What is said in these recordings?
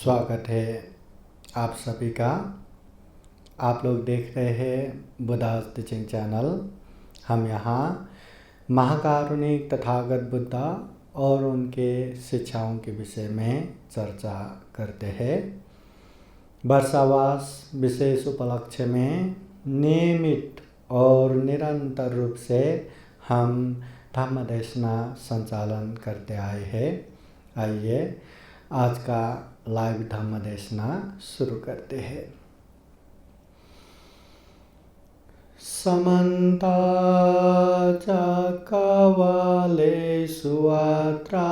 स्वागत है आप सभी का। आप लोग देख रहे हैं बुद्धास टीचिंग चैनल। हम यहाँ महाकारुणिक तथागत बुद्ध और उनके शिक्षाओं के विषय में चर्चा करते हैं। वर्षावास विशेष उपलक्ष्य में नियमित और निरंतर रूप से हम धम्म देशना संचालन करते आए हैं। आइए आज का लाइव धम्म देशना शुरू करते हैं। समन्ता चक्रवालेषु अत्रा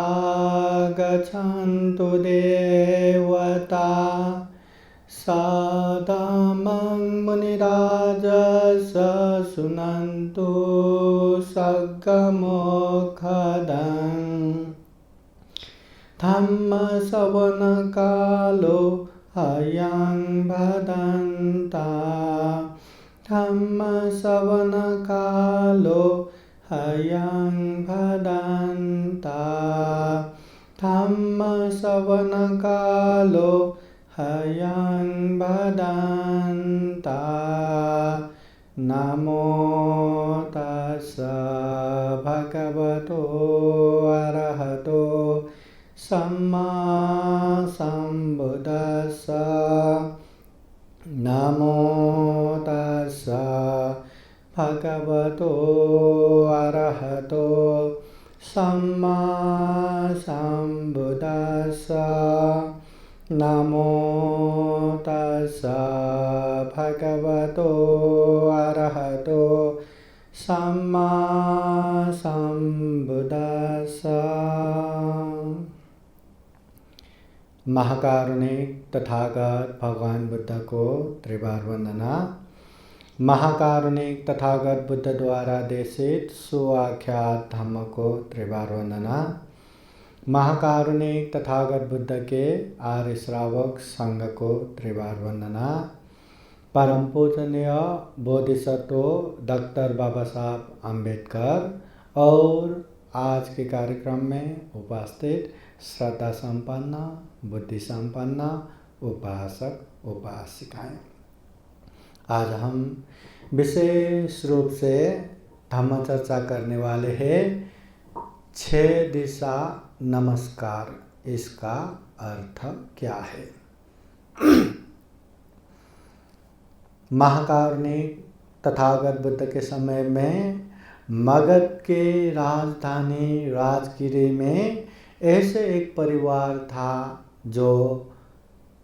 गच्छन्तु देवता सदामं मुनिराजस शृण्वन्तु सद्गमोक्षदम् धम्मश्रवणकालो अयं भदन्ता धम्मश्रवणकालो अयं भदन्ता धम्मश्रवणकालो अयं भदन्ता। नमो तस्स भगवतो अरहतो सम्मा सम्बुद्दस्स। नमो तस्स भगवतो अरहतो सम्मा सम्बुद्दस्स। नमो तस्स भगवतो अरहतो सम्मा सम्बुद्दस्स। महाकारुणिक तथागत भगवान बुद्ध को त्रिवार वंदना। महाकारुणिक तथागत बुद्ध द्वारा देशित सुआख्यात धम्म को त्रिवार वंदना। महाकारुणिक तथागत बुद्ध के आर्य श्रावक संघ को त्रिवार वंदना। परम पूजनीय बोधिसत्व डॉक्टर बाबा साहब अम्बेडकर और आज के कार्यक्रम में उपस्थित श्रद्धा संपन्न बुद्धि संपन्न उपासक उपासिकाएं, आज हम विशेष रूप से धम्म चर्चा करने वाले हैं 6 दिशा नमस्कार। इसका अर्थ क्या है? महाकारुणिक तथागत बुद्ध के समय में मगध के राजधानी राजगिरी में ऐसे एक परिवार था जो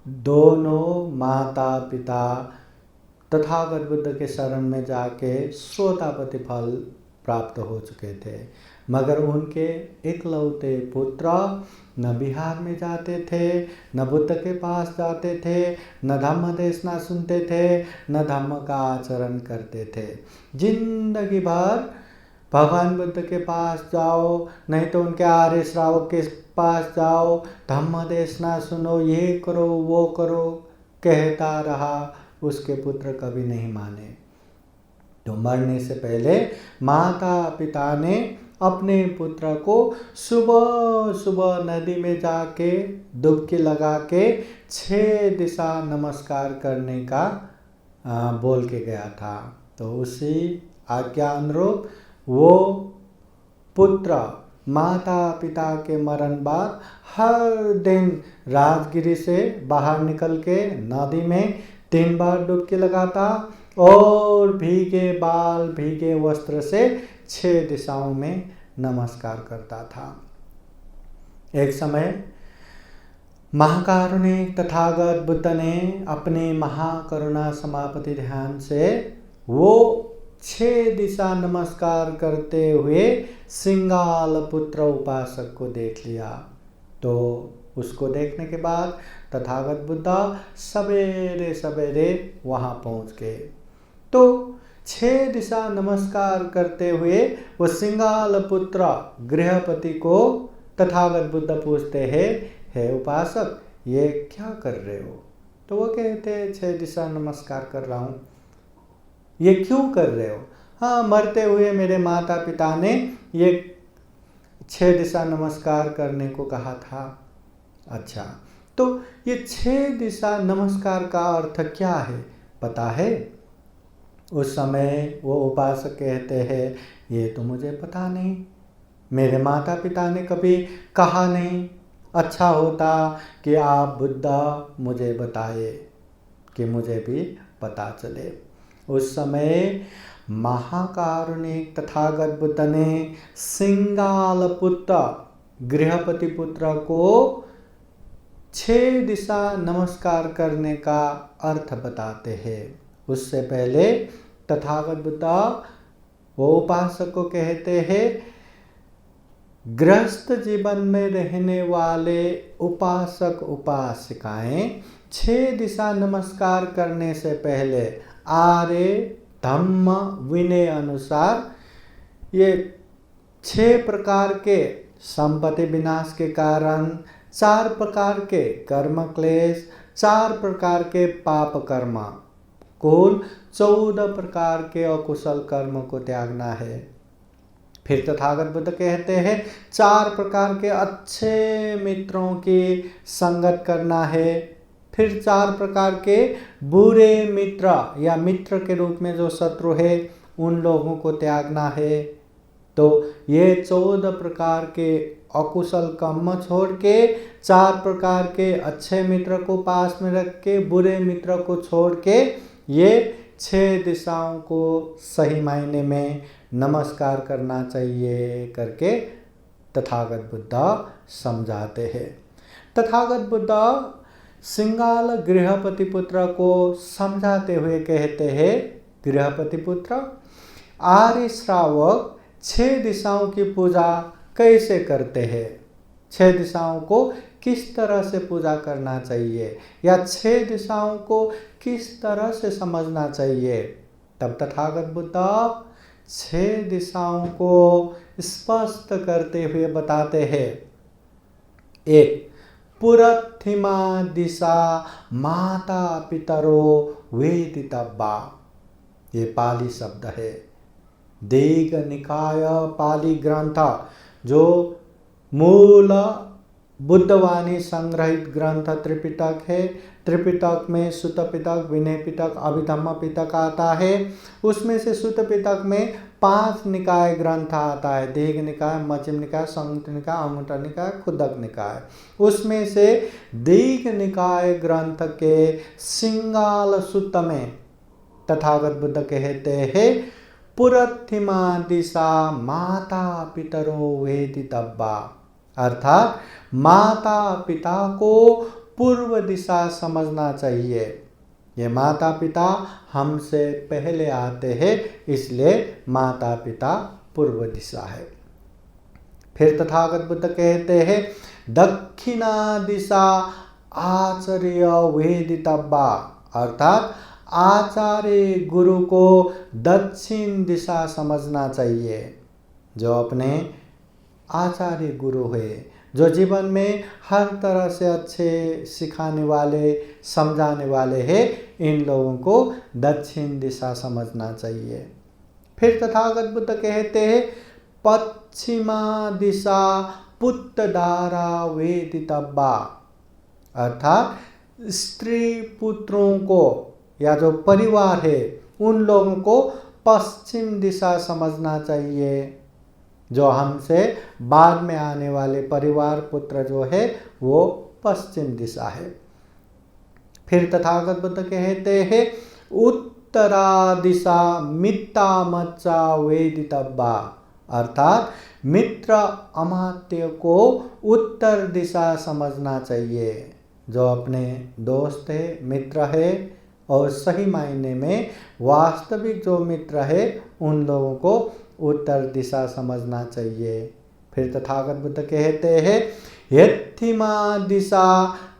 दोनों माता पिता तथागत बुद्ध के शरण में जाके श्रोतापति फल प्राप्त हो चुके थे, मगर उनके इकलौते पुत्र न बिहार में जाते थे, न बुद्ध के पास जाते थे, न धम्म देशना सुनते थे, न धम्म का आचरण करते थे। जिंदगी भर भगवान बुद्ध के पास जाओ, नहीं तो उनके आर्य श्रावक के पास जाओ, धम्म देशना सुनो, ये करो वो करो कहता रहा। उसके पुत्र कभी नहीं माने। तो मरने से पहले माता पिता ने अपने पुत्र को सुबह सुबह नदी में जाके डुबकी लगा के 6 दिशा नमस्कार करने का बोल के गया था। तो उसी आज्ञा अनुरूप वो पुत्र माता पिता के मरण बाद हर दिन राजगिरी से बाहर निकल के नदी में 3 बार डुबकी लगाता और भीगे बाल भीगे वस्त्र से 6 दिशाओं में नमस्कार करता था। एक समय महाकारुणिक तथागत बुद्ध ने अपने महाकरुणा समापति ध्यान से वो 6 दिशा नमस्कार करते हुए सिंगाल पुत्र उपासक को देख लिया। तो उसको देखने के बाद तथागत बुद्ध सवेरे सवेरे वहाँ पहुँच गए। तो 6 दिशा नमस्कार करते हुए वो सिंगाल पुत्र गृहपति को तथागत बुद्ध पूछते हैं, हे उपासक ये क्या कर रहे हो? तो वो कहते हैं 6 दिशा नमस्कार कर रहा हूँ। ये क्यों कर रहे हो? हाँ, मरते हुए मेरे माता पिता ने ये 6 दिशा नमस्कार करने को कहा था। अच्छा, तो ये 6 दिशा नमस्कार का अर्थ क्या है पता है? उस समय वो उपासक कहते हैं ये तो मुझे पता नहीं, मेरे माता पिता ने कभी कहा नहीं, अच्छा होता कि आप बुद्धा मुझे बताए कि मुझे भी पता चले। उस समय महाकारुणिक तथागत बुद्ध ने सिंगाल पुत्र गृहपति पुत्र को 6 दिशा नमस्कार करने का अर्थ बताते हैं। उससे पहले तथागत बुद्ध वो उपासक को कहते हैं गृहस्थ जीवन में रहने वाले उपासक उपासिकाएं 6 दिशा नमस्कार करने से पहले आर्य धम्म विनय अनुसार ये 6 प्रकार के संपत्ति विनाश के कारण, 4 प्रकार के कर्म क्लेश, 4 प्रकार के पाप कर्म, कुल 14 प्रकार के अकुशल कर्म को त्यागना है। फिर तथागत बुद्ध कहते हैं 4 प्रकार के अच्छे मित्रों की संगत करना है। फिर 4 प्रकार के बुरे मित्र या मित्र के रूप में जो शत्रु है उन लोगों को त्यागना है। तो ये 14 प्रकार के अकुशल कर्म छोड़ के 4 प्रकार के अच्छे मित्र को पास में रख के बुरे मित्र को छोड़ के ये 6 दिशाओं को सही मायने में नमस्कार करना चाहिए करके तथागत बुद्ध समझाते हैं। तथागत बुद्ध सिंगाल गृहपति पुत्र को समझाते हुए कहते हैं गृहपति पुत्र, आर्य श्रावक 6 दिशाओं की पूजा कैसे करते हैं, 6 दिशाओं को किस तरह से पूजा करना चाहिए या 6 दिशाओं को किस तरह से समझना चाहिए। तब तथागत बुद्ध 6 दिशाओं को स्पष्ट करते हुए बताते हैं। 1 पुरथिमा दिशा माता पितरो वेदितव्या, ये पाली शब्द है। दीघ निकाय पाली ग्रंथ जो मूल बुद्धवाणी संग्रहित ग्रंथ त्रिपिटक है। त्रिपिटक में सुत्त पिटक, विनय पिटक, अभिधम्म पिटक आता है। उसमें से सुत्त पिटक में 5 निकाय ग्रंथ आता है, दीघ निकाय, मध्यम निकाय, संयुक्त निकाय, अंगुत्तर निकाय, खुदक निकाय। उसमें से दीघ निकाय ग्रंथ के सिंगाल सुत्त में तथागत बुद्ध कहते हैं पुरथिमा दिशा माता पितरो वेदितव्या, अर्थात माता पिता को पूर्व दिशा समझना चाहिए। ये माता पिता हमसे पहले आते हैं, इसलिए माता पिता पूर्व दिशा है। फिर तथागत बुद्ध कहते हैं दक्षिणा दिशा आचार्य वेदितव्या, अर्थात आचार्य गुरु को दक्षिण दिशा समझना चाहिए। जो अपने आचार्य गुरु है, जो जीवन में हर तरह से अच्छे सिखाने वाले, समझाने वाले हैं, इन लोगों को दक्षिण दिशा समझना चाहिए। फिर तथागत बुद्ध कहते हैं पश्चिमा दिशा पुत्रधारा वेदितव्या, अर्थात स्त्री पुत्रों को या जो परिवार है उन लोगों को पश्चिम दिशा समझना चाहिए। जो हमसे बाद में आने वाले परिवार पुत्र जो है वो पश्चिम दिशा है। फिर तथागत बुद्ध कहते हैं उत्तरा दिशा मित्ता मच्चा वेदितव्या, अर्थात मित्र अमात्य को उत्तर दिशा समझना चाहिए। जो अपने दोस्त है, मित्र है और सही मायने में वास्तविक जो मित्र है उन लोगों को उत्तर दिशा समझना चाहिए। फिर तथागत बुद्ध कहते हैं यत्थिमा दिशा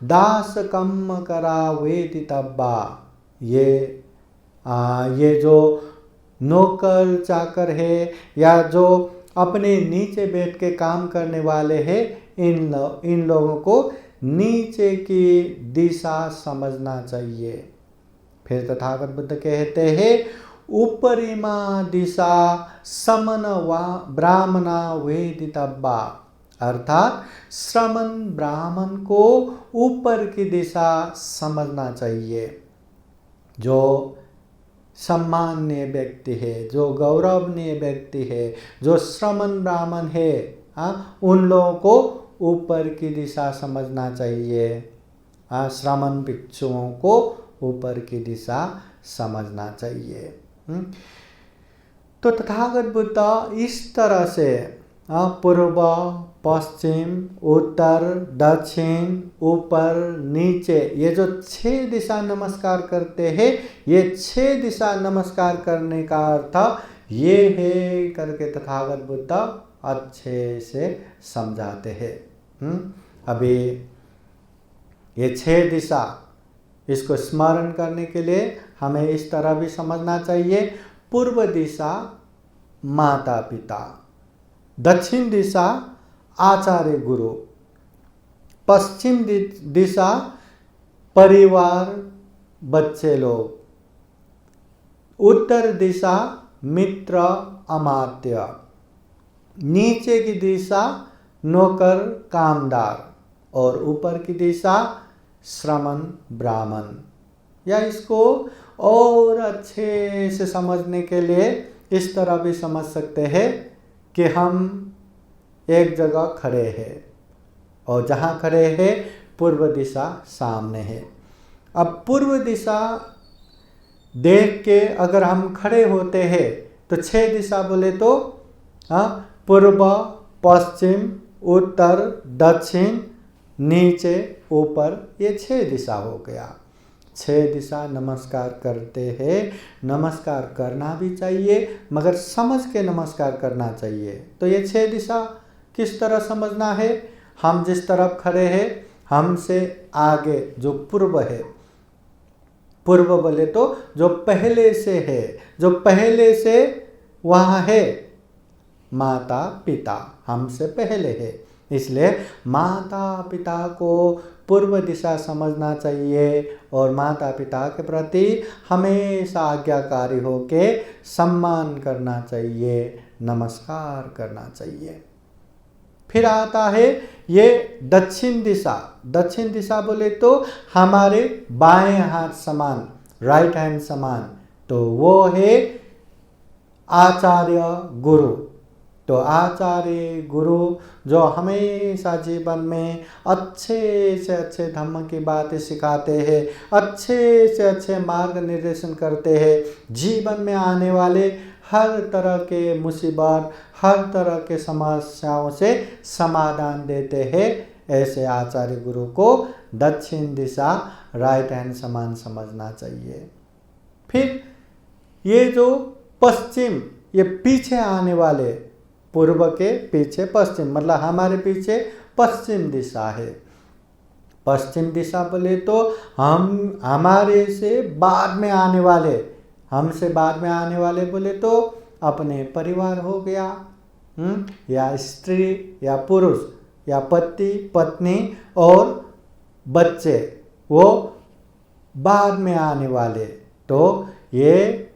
दास कम करा वेदितव्या, ये जो नौकर चाकर है या जो अपने नीचे बैठ के काम करने वाले हैं इन लोगों को नीचे की दिशा समझना चाहिए। फिर तथागत बुद्ध कहते हैं उपरिमा दिशा समन वा ब्राह्मणा वेदितव्या, अर्थात श्रमण ब्राह्मण को ऊपर की दिशा समझना चाहिए। जो सम्माननीय व्यक्ति है, जो गौरवनीय व्यक्ति है, जो श्रमण ब्राह्मण है, उन लोगों को ऊपर की दिशा समझना चाहिए। श्रमण भिक्षुओं को ऊपर की दिशा समझना चाहिए। तो तथागत बुद्ध इस तरह से पूर्व, पश्चिम, उत्तर, दक्षिण, ऊपर, नीचे, ये जो 6 दिशा नमस्कार करते हैं, ये 6 दिशा नमस्कार करने का अर्थ ये है करके तथागत बुद्ध अच्छे से समझाते हैं। अभी ये 6 दिशा, इसको स्मरण करने के लिए हमें इस तरह भी समझना चाहिए। पूर्व दिशा माता पिता, दक्षिण दिशा आचार्य गुरु, पश्चिम दिशा परिवार बच्चे लोग, उत्तर दिशा मित्र अमात्य, नीचे की दिशा नौकर कामदार और ऊपर की दिशा श्रमण ब्राह्मण। या इसको और अच्छे से समझने के लिए इस तरह भी समझ सकते हैं कि हम एक जगह खड़े हैं और जहाँ खड़े हैं पूर्व दिशा सामने है। अब पूर्व दिशा देख के अगर हम खड़े होते हैं तो 6 दिशा बोले तो पूर्व, पश्चिम, उत्तर, दक्षिण, नीचे, ऊपर, ये 6 दिशा हो गया। 6 दिशा नमस्कार करते हैं। नमस्कार करना भी चाहिए मगर समझ के नमस्कार करना चाहिए। तो ये 6 दिशा किस तरह समझना है? हम जिस तरफ खड़े हैं हमसे आगे जो पूर्व है, पूर्व बोले तो जो पहले से है, जो पहले से वहाँ है, माता पिता हमसे पहले है, इसलिए माता पिता को पूर्व दिशा समझना चाहिए और माता पिता के प्रति हमेशा आज्ञाकारी होके सम्मान करना चाहिए, नमस्कार करना चाहिए। फिर आता है ये दक्षिण दिशा। दक्षिण दिशा बोले तो हमारे बाएं हाथ समान, राइट हैंड समान, तो वो है आचार्य गुरु। तो आचार्य गुरु जो हमेशा जीवन में अच्छे से अच्छे धर्म की बातें सिखाते हैं, अच्छे से अच्छे मार्ग निर्देशन करते हैं, जीवन में आने वाले हर तरह के मुसीबत, हर तरह के समस्याओं से समाधान देते हैं। ऐसे आचार्य गुरु को दक्षिण दिशा, राइट हैंड समान समझना चाहिए। फिर ये जो पश्चिम, ये पीछे आने वाले, पूर्व के पीछे पश्चिम, मतलब हमारे पीछे पश्चिम दिशा है। पश्चिम दिशा बोले तो हम हमारे से बाद में आने वाले, हमसे बाद में आने वाले बोले तो अपने परिवार हो गया, या स्त्री या पुरुष या पति पत्नी और बच्चे, वो बाद में आने वाले। तो ये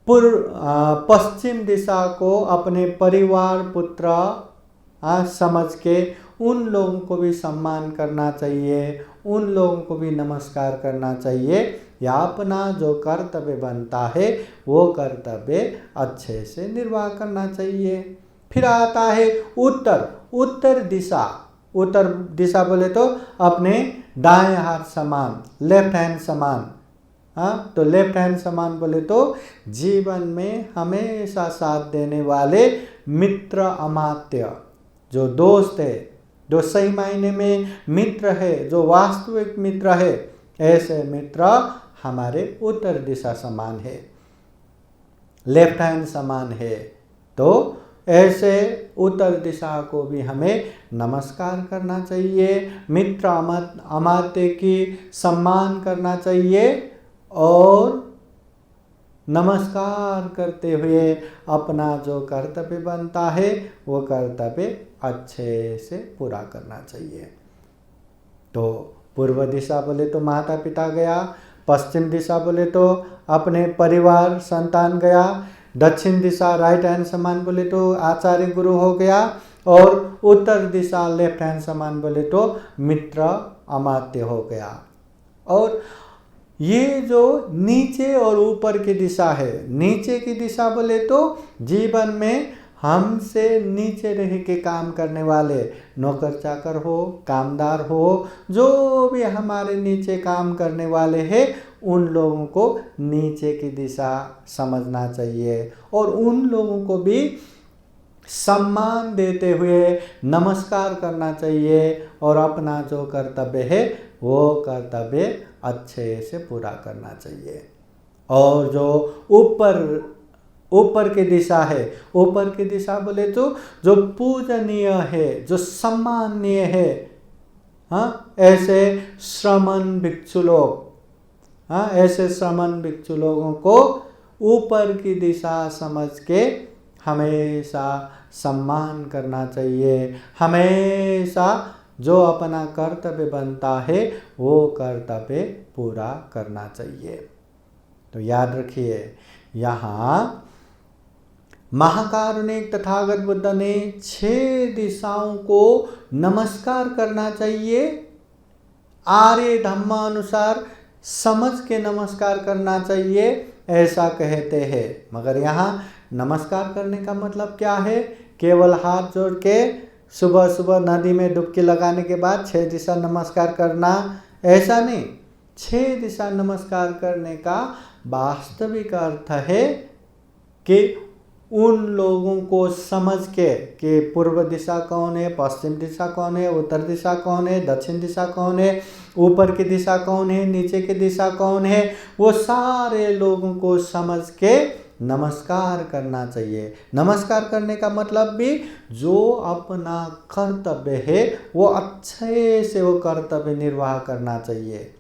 पश्चिम दिशा को अपने परिवार पुत्र समझ के उन लोगों को भी सम्मान करना चाहिए, उन लोगों को भी नमस्कार करना चाहिए, या अपना जो कर्तव्य बनता है वो कर्तव्य अच्छे से निर्वाह करना चाहिए। फिर आता है उत्तर। उत्तर दिशा, उत्तर दिशा बोले तो अपने दाएं हाथ समान, लेफ्ट हैंड समान। तो लेफ्ट हैंड समान बोले तो जीवन में हमेशा साथ देने वाले मित्र अमात्य, जो दोस्त है, जो सही मायने में मित्र है, जो वास्तविक मित्र है, ऐसे मित्र हमारे उत्तर दिशा समान है, लेफ्ट हैंड समान है। तो ऐसे उत्तर दिशा को भी हमें नमस्कार करना चाहिए, मित्र अमात्य की सम्मान करना चाहिए और नमस्कार करते हुए अपना जो कर्तव्य बनता है वो कर्तव्य अच्छे से पूरा करना चाहिए। तो पूर्व दिशा बोले तो माता पिता गया, पश्चिम दिशा बोले तो अपने परिवार संतान गया, दक्षिण दिशा राइट हैंड समान बोले तो आचार्य गुरु हो गया, और उत्तर दिशा लेफ्ट हैंड समान बोले तो मित्र अमात्य हो गया। और ये जो नीचे और ऊपर की दिशा है, नीचे की दिशा बोले तो जीवन में हमसे नीचे रह के काम करने वाले नौकर चाकर हो, कामदार हो, जो भी हमारे नीचे काम करने वाले हैं, उन लोगों को नीचे की दिशा समझना चाहिए और उन लोगों को भी सम्मान देते हुए नमस्कार करना चाहिए और अपना जो कर्तव्य है वो कर्तव्य अच्छे से पूरा करना चाहिए। और जो ऊपर की दिशा है, ऊपर की दिशा बोले तो जो पूजनीय है, जो सम्माननीय है, हाँ, ऐसे श्रमण भिक्षु लोग, हाँ, ऐसे श्रमण भिक्षु लोगों को ऊपर की दिशा समझ के हमेशा सम्मान करना चाहिए। हमेशा जो अपना कर्तव्य बनता है वो कर्तव्य पूरा करना चाहिए। तो याद रखिए, यहाँ महाकारुणिक तथागत बुद्ध ने 6 दिशाओं को नमस्कार करना चाहिए, आर्य धम्मानुसार समझ के नमस्कार करना चाहिए, ऐसा कहते हैं। मगर यहाँ नमस्कार करने का मतलब क्या है? केवल हाथ जोड़ के सुबह सुबह नदी में डुबकी लगाने के बाद 6 दिशा नमस्कार करना, ऐसा नहीं। 6 दिशा नमस्कार करने का वास्तविक अर्थ है कि उन लोगों को समझ के कि पूर्व दिशा कौन है, पश्चिम दिशा कौन है, उत्तर दिशा कौन है, दक्षिण दिशा कौन है, ऊपर की दिशा कौन है, नीचे की दिशा कौन है, वो सारे लोगों को समझ के नमस्कार करना चाहिए। नमस्कार करने का मतलब भी जो अपना कर्तव्य है वो अच्छे से वो कर्तव्य निर्वाह करना चाहिए।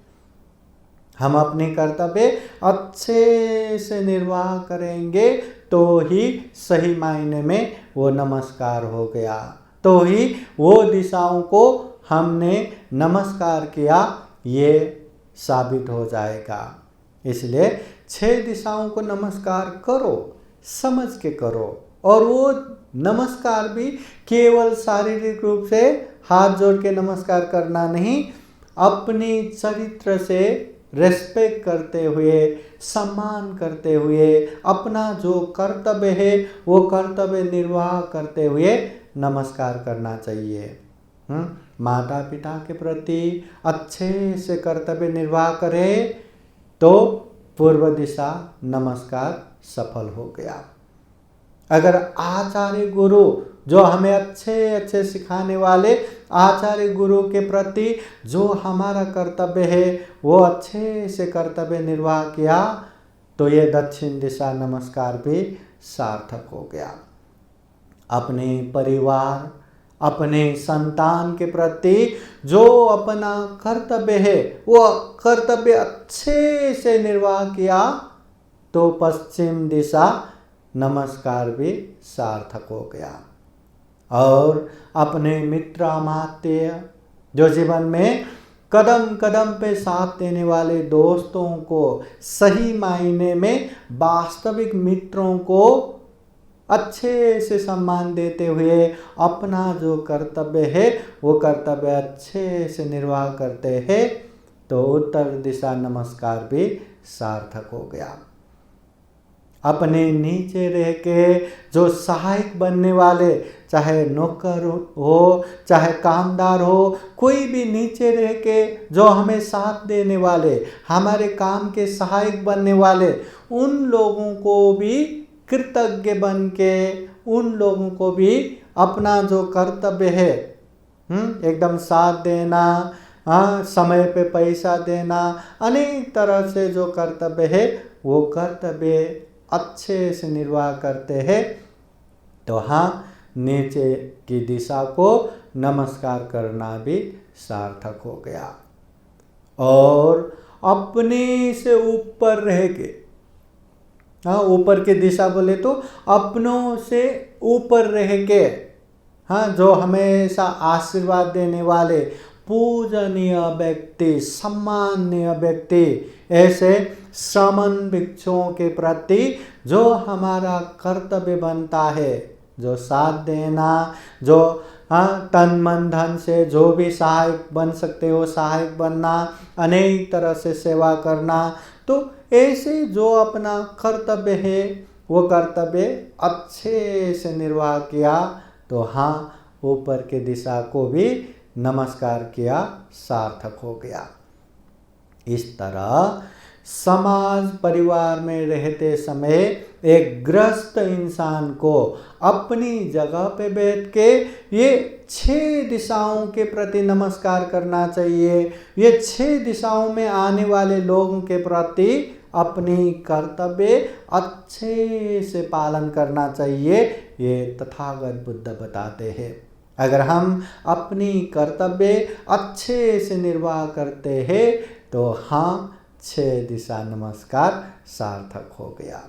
हम अपने कर्तव्य अच्छे से निर्वाह करेंगे तो ही सही मायने में वो नमस्कार हो गया, तो ही वो दिशाओं को हमने नमस्कार किया, ये साबित हो जाएगा। इसलिए 6 दिशाओं को नमस्कार करो, समझ के करो। और वो नमस्कार भी केवल शारीरिक रूप से हाथ जोड़ के नमस्कार करना नहीं, अपनी चरित्र से रेस्पेक्ट करते हुए, सम्मान करते हुए, अपना जो कर्तव्य है वो कर्तव्य निर्वाह करते हुए नमस्कार करना चाहिए। माता पिता के प्रति अच्छे से कर्तव्य निर्वाह करें तो पूर्व दिशा नमस्कार सफल हो गया। अगर आचार्य गुरु जो हमें अच्छे सिखाने वाले आचार्य गुरु के प्रति जो हमारा कर्तव्य है वो अच्छे से कर्तव्य निर्वाह किया तो ये दक्षिण दिशा नमस्कार भी सार्थक हो गया। अपने परिवार, अपने संतान के प्रति जो अपना कर्तव्य है वो कर्तव्य अच्छे से निर्वाह किया तो पश्चिम दिशा नमस्कार भी सार्थक हो गया। और अपने मित्र अमात्य जो जीवन में कदम कदम पे साथ देने वाले दोस्तों को, सही मायने में वास्तविक मित्रों को अच्छे से सम्मान देते हुए अपना जो कर्तव्य है वो कर्तव्य अच्छे से निर्वाह करते हैं तो उत्तर दिशा नमस्कार भी सार्थक हो गया। अपने नीचे रह के जो सहायक बनने वाले, चाहे नौकर हो चाहे कामदार हो, कोई भी नीचे रह के जो हमें साथ देने वाले, हमारे काम के सहायक बनने वाले, उन लोगों को भी कृतज्ञ बन के उन लोगों को भी अपना जो कर्तव्य है एकदम साथ देना, समय पे पैसा देना, अनेक तरह से जो कर्तव्य है वो कर्तव्य अच्छे से निर्वाह करते हैं तो नीचे की दिशा को नमस्कार करना भी सार्थक हो गया। और अपने से ऊपर रह के, ऊपर की दिशा बोले तो अपनों से ऊपर रह के, जो हमेशा आशीर्वाद देने वाले पूजनीय व्यक्ति, सम्माननीय व्यक्ति, ऐसे श्रमण भिक्षुओं के प्रति जो हमारा कर्तव्य बनता है, जो साथ देना, जो तन मन धन से जो भी सहायक बन सकते हो सहायक बनना, अनेक तरह से सेवा करना। तो ऐसे जो अपना कर्तव्य है वो कर्तव्य अच्छे से निर्वाह किया तो हाँ, ऊपर के दिशा को भी नमस्कार किया, सार्थक हो गया। इस तरह समाज परिवार में रहते समय एक ग्रस्त इंसान को अपनी जगह पे बैठ के ये 6 दिशाओं के प्रति नमस्कार करना चाहिए। ये 6 दिशाओं में आने वाले लोगों के प्रति अपनी कर्तव्य अच्छे से पालन करना चाहिए, ये तथागत बुद्ध बताते हैं। अगर हम अपनी कर्तव्य अच्छे से निर्वाह करते हैं तो हाँ, 6 दिशा नमस्कार सार्थक हो गया।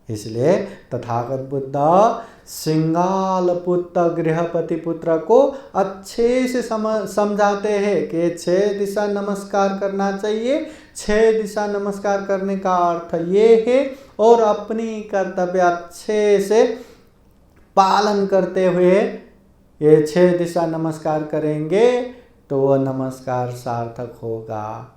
इसलिए तथागत बुद्ध सिंगाल पुत्र गृहपति पुत्र को अच्छे से समझाते हैं कि 6 दिशा नमस्कार करना चाहिए। 6 दिशा नमस्कार करने का अर्थ ये है, और अपनी कर्तव्य अच्छे से पालन करते हुए ये 6 दिशा नमस्कार करेंगे तो वह नमस्कार सार्थक होगा।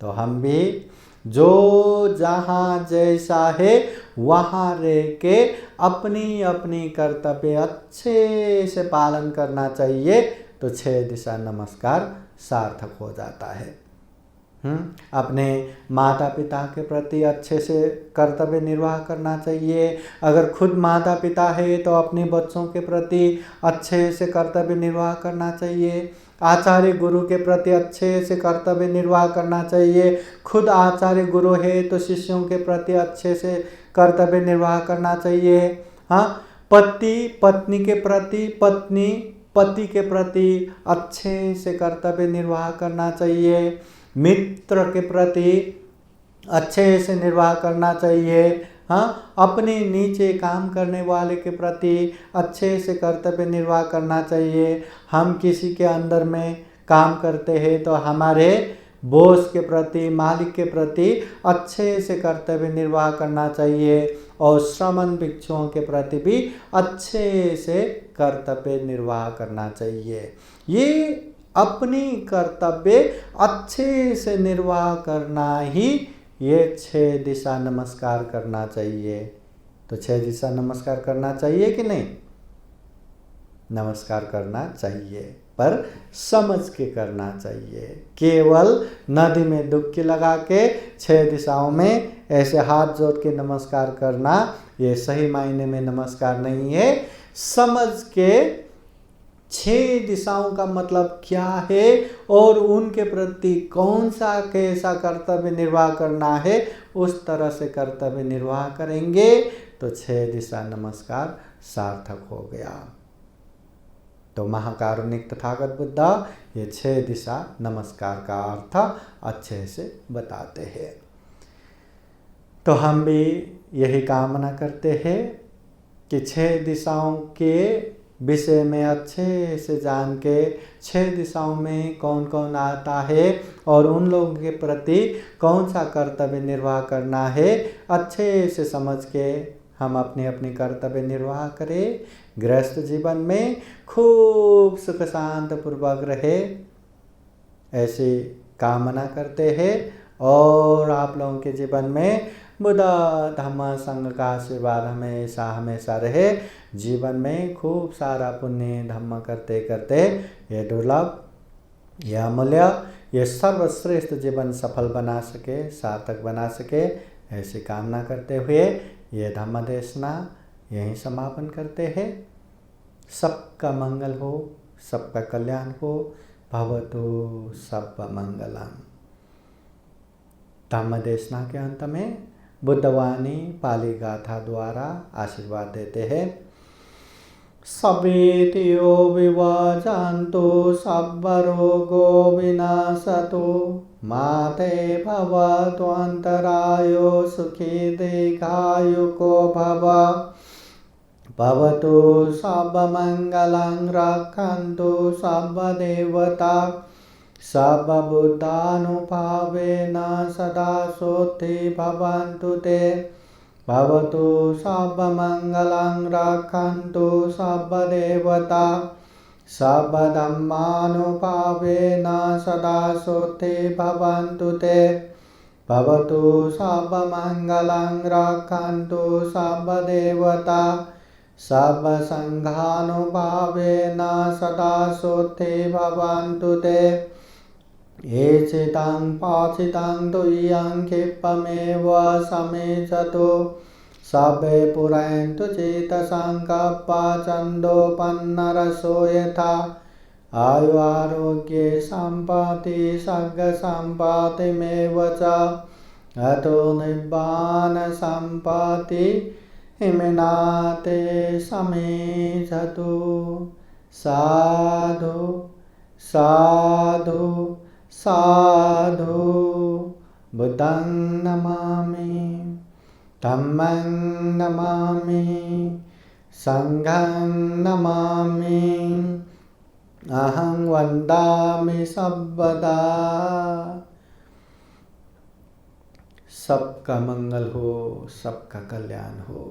तो हम भी जो जहाँ जैसा है वहाँ रह के अपनी अपनी कर्तव्य अच्छे से पालन करना चाहिए तो 6 दिशा नमस्कार सार्थक हो जाता है। अपने माता पिता के प्रति अच्छे से कर्तव्य निर्वाह करना चाहिए। अगर खुद माता पिता है तो अपने बच्चों के प्रति अच्छे से कर्तव्य निर्वाह करना चाहिए। आचार्य गुरु के प्रति अच्छे से कर्तव्य निर्वाह करना चाहिए। खुद आचार्य गुरु है तो शिष्यों के प्रति अच्छे से कर्तव्य निर्वाह करना चाहिए। पति पत्नी के प्रति, पत्नी पति के प्रति अच्छे से कर्तव्य निर्वाह करना चाहिए। मित्र के प्रति अच्छे से निर्वाह करना चाहिए। अपने नीचे काम करने वाले के प्रति अच्छे से कर्तव्य निर्वाह करना चाहिए। हम किसी के अंदर में काम करते हैं तो हमारे बॉस के प्रति, मालिक के प्रति अच्छे से कर्तव्य निर्वाह करना चाहिए, और श्रमण भिक्षुओं के प्रति भी अच्छे से कर्तव्य निर्वाह करना चाहिए। ये अपनी कर्तव्य अच्छे से निर्वाह करना ही ये 6 दिशा नमस्कार करना चाहिए। तो 6 दिशा नमस्कार करना चाहिए कि नहीं? नमस्कार करना चाहिए, पर समझ के करना चाहिए। केवल नदी में डुबकी लगा के 6 दिशाओं में ऐसे हाथ जोड़ के नमस्कार करना ये सही मायने में नमस्कार नहीं है। समझ के 6 दिशाओं का मतलब क्या है और उनके प्रति कौन सा कैसा कर्तव्य निर्वाह करना है, उस तरह से कर्तव्य निर्वाह करेंगे तो 6 दिशा नमस्कार सार्थक हो गया। तो महाकारुणिक तथागत बुद्ध ये 6 दिशा नमस्कार का अर्थ अच्छे से बताते हैं। तो हम भी यही कामना करते हैं कि 6 दिशाओं के विषय में अच्छे से जान के 6 दिशाओं में कौन कौन आता है और उन लोगों के प्रति कौन सा कर्तव्य निर्वाह करना है, अच्छे से समझ के हम अपने अपने कर्तव्य निर्वाह करें। गृहस्थ जीवन में खूब सुख शांत पूर्वक रहे, ऐसी कामना करते हैं। और आप लोगों के जीवन में बुद्ध धम्म संघ का आशीर्वाद हमेशा हमेशा रहे। जीवन में खूब सारा पुण्य धम्म करते करते ये दुर्लभ, ये अमूल्य, ये सर्वश्रेष्ठ जीवन सफल बना सके, सार्थक बना सके, ऐसी कामना करते हुए ये धम्म देशना यहीं समापन करते हैं। सबका मंगल हो, सबका कल्याण हो। भवतु सर्व मंगलम। धम्म देशना के अंत में बुद्धवाणी पाली गाथा द्वारा आशीर्वाद देते हैं। सवेतियो विवाजान्तो सब्बरोगो विनाशतो माते भवतु अन्तरायो सुखी दीर्घायुको भव। भवतु सर्वमङ्गलं रक्षन्तु सर्वदेवता सर्वबुद्धानुभावेन सदा सोत्थि भवन्तु ते। भवतु सर्वमङ्गलं रक्षन्तु सर्वदेवता सर्वधर्मानुभावेन सदा सुखी भवन्तु ते भवतु सर्वमङ्गलं रक्षन्तु सर्वदेवता सर्वसङ्घानुभावेन सदा सुखी भवन्तु ते एचितं पाचितं तुय्यं क्षिप्तमेव समेचतु सर्वे पुरन्तु चित्तसङ्कल्पा छन्दोपन्नरसो यथा आयुरारोग्ये सम्पत्ति सर्गसम्पत्तिमेव च अतो निब्बानसम्पत्ति हिमनाते समेचतु साधु साधु साधु बुद्धं नमामि धम्मं नमामि संघं नमामि अहं वन्दामि सर्वदा। सबका मंगल हो, सबका कल्याण हो,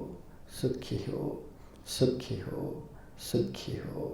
सुखी हो, सुखी हो, सुखी हो।